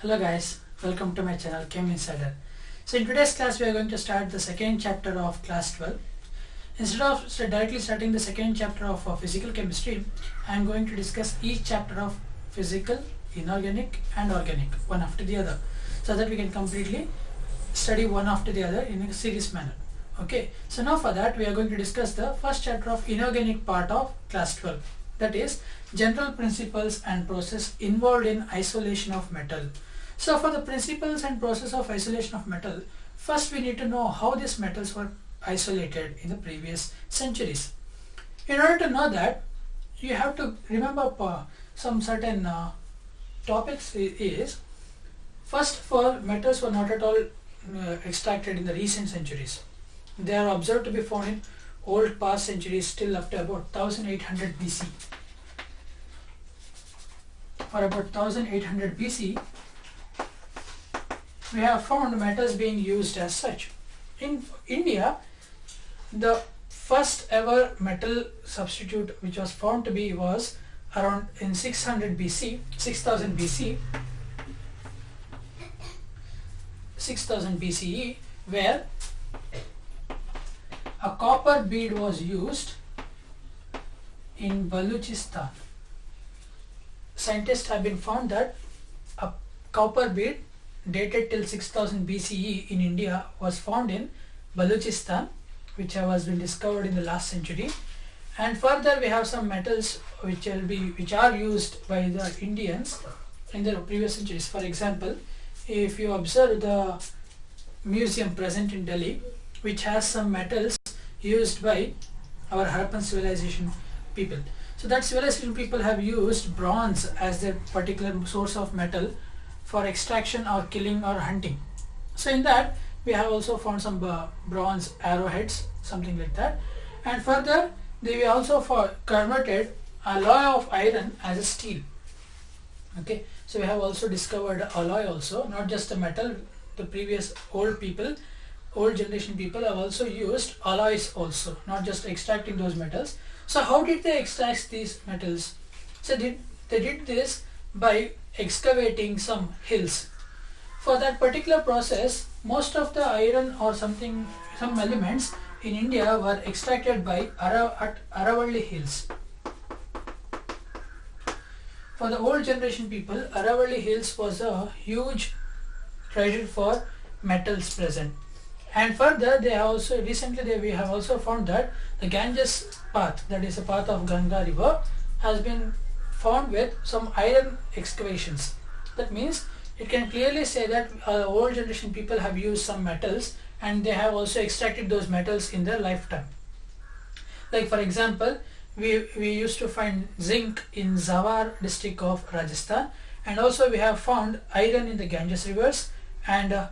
Hello guys, welcome to my channel Chem Insider. So in today's class we are going to start the second chapter of class 12. Instead of directly starting the second chapter of physical chemistry, I am going to discuss each chapter of physical, inorganic and organic one after the other, so that we can completely study one after the other in a serious manner. Okay, so now for that we are going to discuss the first chapter of inorganic part of class 12, that is general principles and process involved in isolation of metal. So for the principles and process of isolation of metal, first we need to know how these metals were isolated in the previous centuries. In order to know that, you have to remember some certain topics is, first of all, metals were not at all extracted in the recent centuries. They are observed to be found in old past centuries till up to about 1800 BC. For about 1800 BC, we have found metals being used as such. In India, the first ever metal substitute which was found to be was around in 600 BC, 6000 BC, 6000 BCE, where a copper bead was used in Baluchistan. Scientists have been found that a copper bead dated till 6000 BCE in India was found in Baluchistan, which has been discovered in the last century. And further we have some metals which are used by the Indians in the previous centuries. For example, if you observe the museum present in Delhi, which has some metals used by our Harappan civilization people. So that civilization people have used bronze as their particular source of metal for extraction or killing or hunting. So in that we have also found some bronze arrowheads, something like that. And further they also converted alloy of iron as a steel. Okay, so we have also discovered alloy also, not just the metal. The previous old generation people have also used alloys also, not just extracting those metals. So how did they extract these metals? So they did this by excavating some hills. For that particular process, most of the iron or some elements in India were extracted by at Aravalli Hills. For the old generation people, Aravalli Hills was a huge treasure for metals present. And further, we have also found that the Ganges path, that is a path of Ganga river, has been found with some iron excavations. That means it can clearly say that old generation people have used some metals and they have also extracted those metals in their lifetime. Like for example, we used to find zinc in Zawar district of Rajasthan, and also we have found iron in the Ganges rivers, and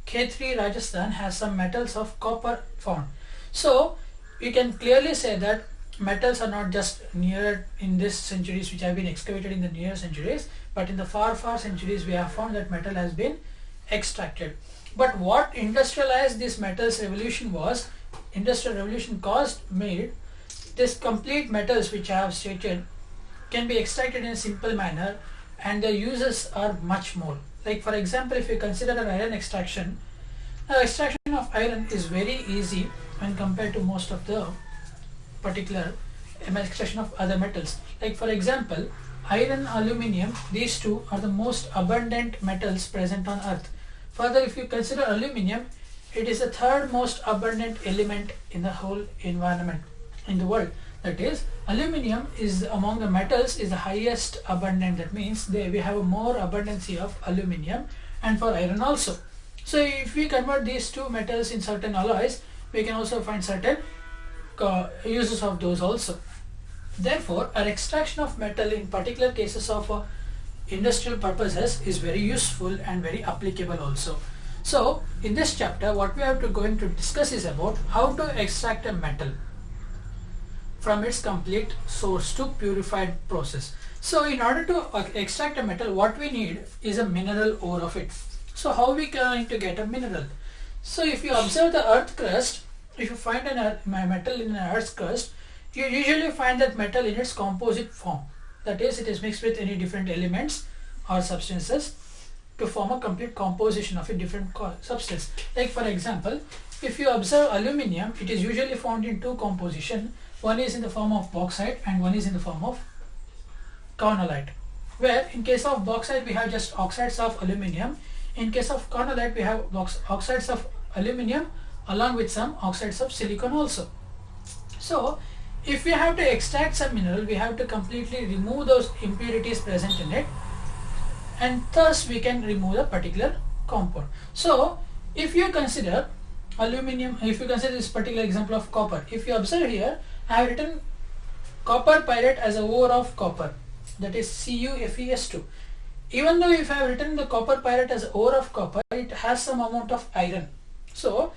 Khetri Rajasthan has some metals of copper found. So we can clearly say that metals are not just near in this centuries which have been excavated in the near centuries, but in the far centuries we have found that metal has been extracted. But what industrialized this metals revolution was, industrial revolution made this complete metals which I have stated can be extracted in a simple manner, and the uses are much more. Like for example, if you consider an iron extraction, the extraction of iron is very easy when compared to most of the particular extraction of other metals. Like for example, iron, aluminium, these two are the most abundant metals present on earth. Further, if you consider aluminium, it is the third most abundant element in the whole environment in the world. That is, aluminium is among the metals is the highest abundant. That means we have a more abundance of aluminium, and for iron also. So if we convert these two metals in certain alloys, we can also find certain uses of those also. Therefore, our extraction of metal in particular cases of industrial purposes is very useful and very applicable also. So in this chapter, what we are going to discuss is about how to extract a metal from its complete source to purified process. So in order to extract a metal, what we need is a mineral ore of it. So how we going to get a mineral? So if you observe the earth crust, if you find a metal in an earth's crust, you usually find that metal in its composite form. That is, it is mixed with any different elements or substances. to form a complete composition of a different substance. Like for example, if you observe aluminium, it is usually found in two composition. One is in the form of bauxite and one is in the form of carnallite. Where in case of bauxite we have just oxides of aluminium. In case of carnallite we have oxides of aluminium along with some oxides of silicon also. So if we have to extract some mineral, we have to completely remove those impurities present in it, and thus we can remove the particular compound. So if you consider aluminium, if you consider this particular example of copper, if you observe here, I have written copper pyrite as a ore of copper, that is CuFeS2. Even though if I have written the copper pyrite as ore of copper, it has some amount of iron. So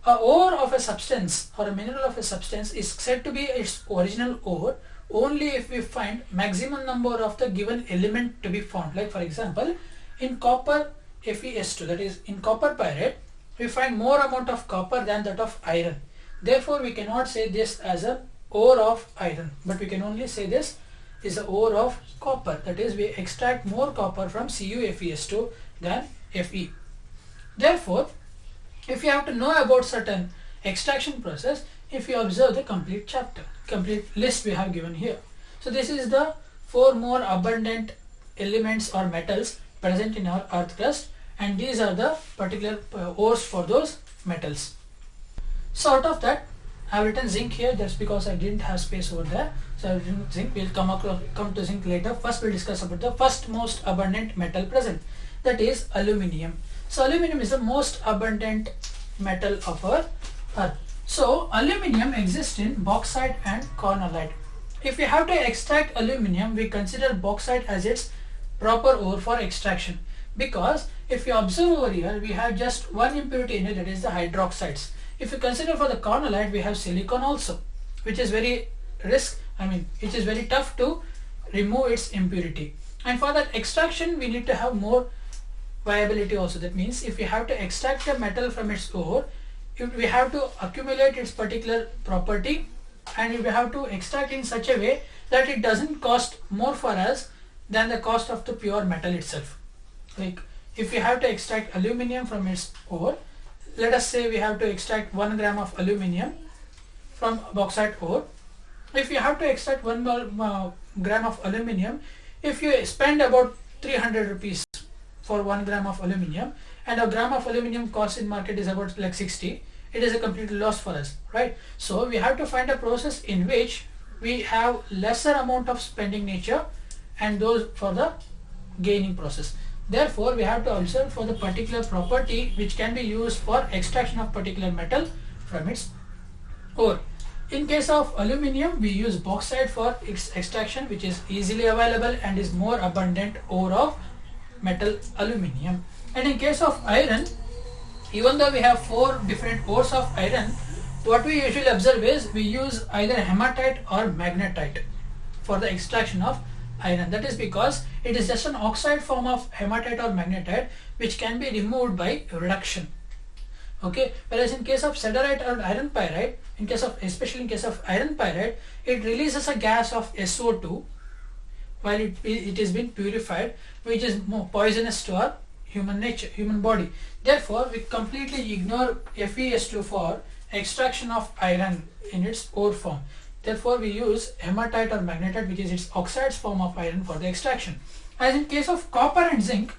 a ore of a substance or a mineral of a substance is said to be its original ore only if we find maximum number of the given element to be found. Like for example, in copper FeS2, that is in copper pyrite, we find more amount of copper than that of iron. Therefore we cannot say this as a ore of iron, but we can only say this is the ore of copper, that is we extract more copper from CuFeS2 than Fe. Therefore if you have to know about certain extraction process, if you observe the complete chapter, complete list we have given here. So this is the 4 more abundant elements or metals present in our earth crust, and these are the particular ores for those metals. So out of that I have written zinc here just because I didn't have space over there. So I have written zinc. We'll come to zinc later. First we'll discuss about the first most abundant metal present, that is aluminium. So aluminium is the most abundant metal of our earth. So aluminium exists in bauxite and carnallite. If we have to extract aluminium, we consider bauxite as its proper ore for extraction, because if you observe over here, we have just one impurity in it, that is the hydroxides. If you consider for the carnallite, we have silicon also, which is very it is very tough to remove its impurity. And for that extraction, we need to have more viability also. That means if we have to extract a metal from its ore, we have to accumulate its particular property, and we have to extract in such a way that it doesn't cost more for us than the cost of the pure metal itself. Like if we have to extract aluminium from its ore, let us say we have to extract 1 gram of aluminium from bauxite ore. If you have to extract 1 gram of aluminium, if you spend about 300 rupees for 1 gram of aluminium, and a gram of aluminium cost in market is about like 60, it is a complete loss for us, right? So we have to find a process in which we have lesser amount of spending nature and those for the gaining process. Therefore we have to observe for the particular property which can be used for extraction of particular metal from its ore. In case of aluminium, we use bauxite for its extraction, which is easily available and is more abundant ore of metal aluminium. And in case of iron, even though we have 4 different ores of iron, what we usually observe is we use either hematite or magnetite for the extraction of iron. That is because it is just an oxide form of hematite or magnetite which can be removed by reduction. Okay, whereas in case of siderite or iron pyrite, especially in case of iron pyrite, it releases a gas of SO2 while it is being purified, which is more poisonous to our human body. Therefore we completely ignore FeS2 for extraction of iron in its ore form. Therefore we use hematite or magnetite, which is its oxides form of iron, for the extraction. As in case of copper and zinc,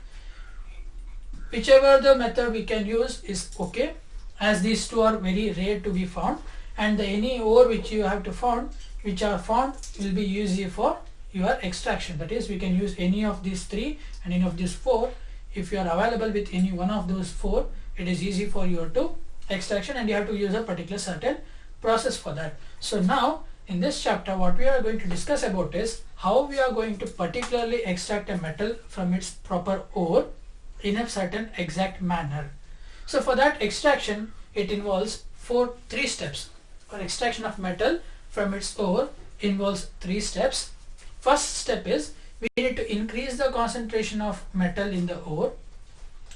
whichever the method we can use is okay, as these two are very rare to be found, and any ore which you have to found will be easy for your extraction. That is, we can use any of these 3 and any of these 4. If you are available with any one of those 4, it is easy for you to extraction, and you have to use a particular certain process for that. So now in this chapter, what we are going to discuss about is how we are going to particularly extract a metal from its proper ore in a certain exact manner. So for that extraction, it involves 3 steps. For extraction of metal from its ore involves 3 steps. First step is we need to increase the concentration of metal in the ore.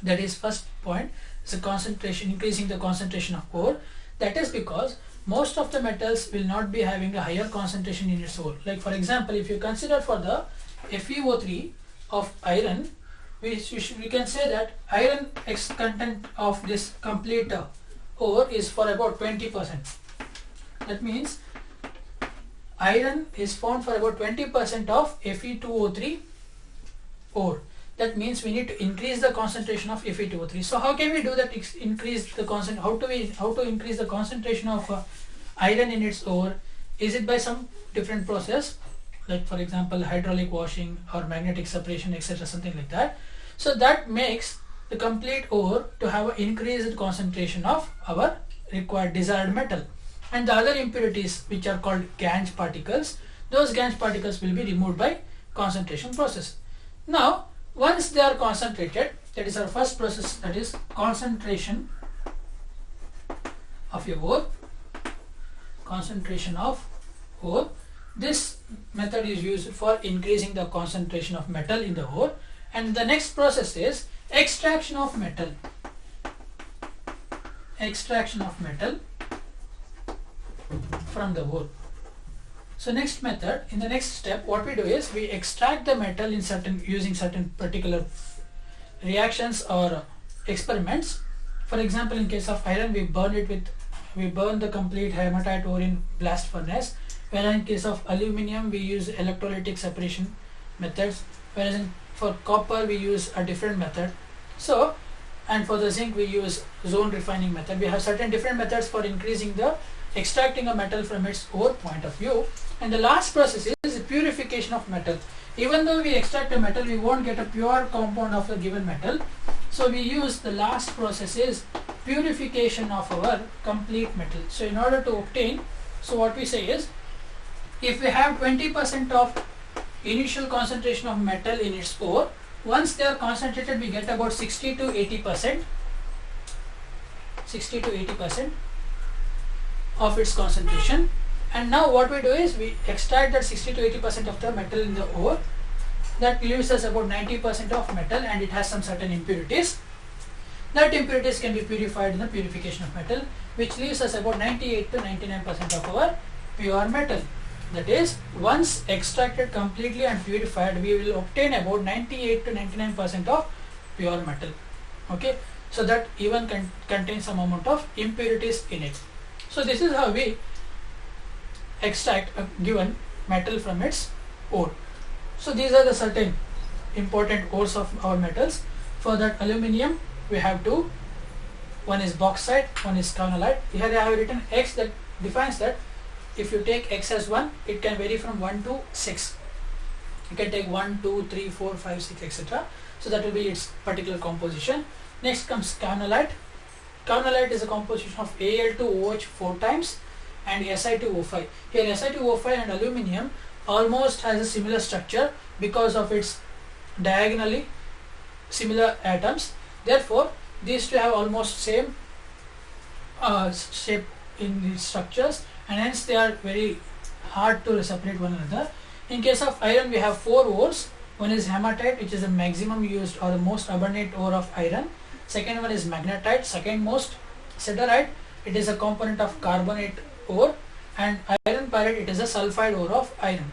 That is first point, is the concentration, increasing the concentration of ore. That is because most of the metals will not be having a higher concentration in its ore. Like for example, if you consider for the FeO3 of iron, we can say that iron X content of this complete ore is for about 20%. That means iron is found for about 20% of Fe2O3 ore. That means we need to increase the concentration of Fe2O3. So how can we do that? Increase the how to increase the concentration of iron in its ore? Is it by some different process, like for example hydraulic washing or magnetic separation, etc., something like that? So that makes the complete ore to have an increased concentration of our required desired metal. And the other impurities, which are called gangue particles, those gangue particles will be removed by concentration process. Now once they are concentrated, that is our first process, that is concentration of your ore. Concentration of ore. This method is used for increasing the concentration of metal in the ore. And the next process is extraction of metal. Extraction of metal from the ore. So next method, in the next step, what we do is we extract the metal in using certain particular reactions or experiments. For example, in case of iron, we burn the complete hematite ore in blast furnace. Whereas in case of aluminium, we use electrolytic separation methods. Whereas for copper, we use a different method. So, and for the zinc, we use zone refining method. We have certain different methods for increasing the extracting a metal from its ore point of view. And the last process is purification of metal. Even though we extract a metal, we won't get a pure compound of the given metal. So we use the last process is purification of our complete metal. So in order to obtain, so what we say is, if we have 20% of initial concentration of metal in its ore, once they are concentrated, we get about 60 to 80%. 60 to 80% of its concentration. And now what we do is we extract that 60 to 80% of the metal in the ore. That leaves us about 90% of metal, and it has some certain impurities. That impurities can be purified in the purification of metal, which leaves us about 98 to 99% of our pure metal. That is, once extracted completely and purified, we will obtain about 98 to 99% of pure metal. Okay, so that even contains some amount of impurities in it. So this is how we extract a given metal from its ore. So these are the certain important ores of our metals. For that aluminium, we have two. One is bauxite, one is kaolite. Here I have written X, that defines that if you take X as 1, it can vary from 1 to 6. You can take 1, 2, 3, 4, 5, 6, etc. So that will be its particular composition. Next comes kaolite. Kaolite is a composition of Al2OH 4 times and Si2O5. Here Si2O5 and aluminium almost has a similar structure because of its diagonally similar atoms. Therefore, these two have almost same shape in these structures, and hence they are very hard to separate one another. In case of iron, we have 4 ores. One is hematite, which is the maximum used or the most abundant ore of iron. Second one is magnetite, second most. Siderite, it is a component of carbonate ore, and iron pyrite, it is a sulfide ore of iron.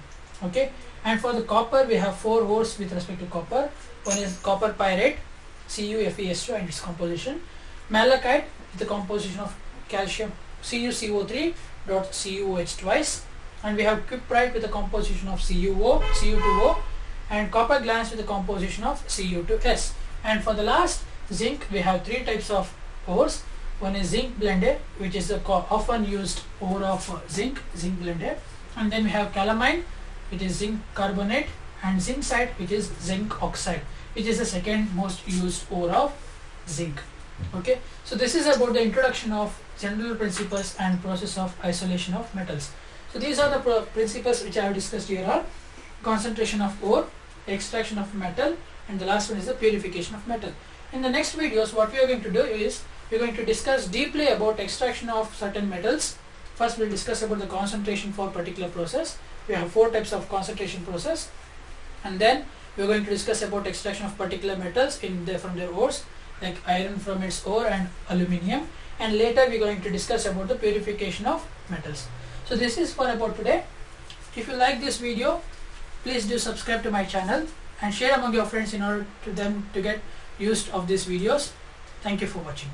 Okay, and for the copper, we have 4 ores with respect to copper. One is copper pyrite, CuFeS2 and its composition. Malachite, the composition of calcium, CuCO3 dot CuOH twice, and we have cuprite with the composition of Cu2O, and copper glans with the composition of Cu2S. And for the last, zinc, we have 3 types of ores. One is zinc blended, which is the often used ore of zinc blended, and then we have calamine, which is zinc carbonate, and zincite, which is zinc oxide, which is the second most used ore of zinc. Okay, so this is about the introduction of general principles and process of isolation of metals. So these are the principles which I have discussed here are concentration of ore, extraction of metal, and the last one is the purification of metal. In the next videos, what we are going to do is we are going to discuss deeply about extraction of certain metals. First, we will discuss about the concentration for particular process. We have 4 types of concentration process, and then we are going to discuss about extraction of particular metals from their ores, like iron from its ore and aluminium, and later we are going to discuss about the purification of metals. So this is for about today. If you like this video, please do subscribe to my channel and share among your friends in order to them to get used of these videos. Thank you for watching.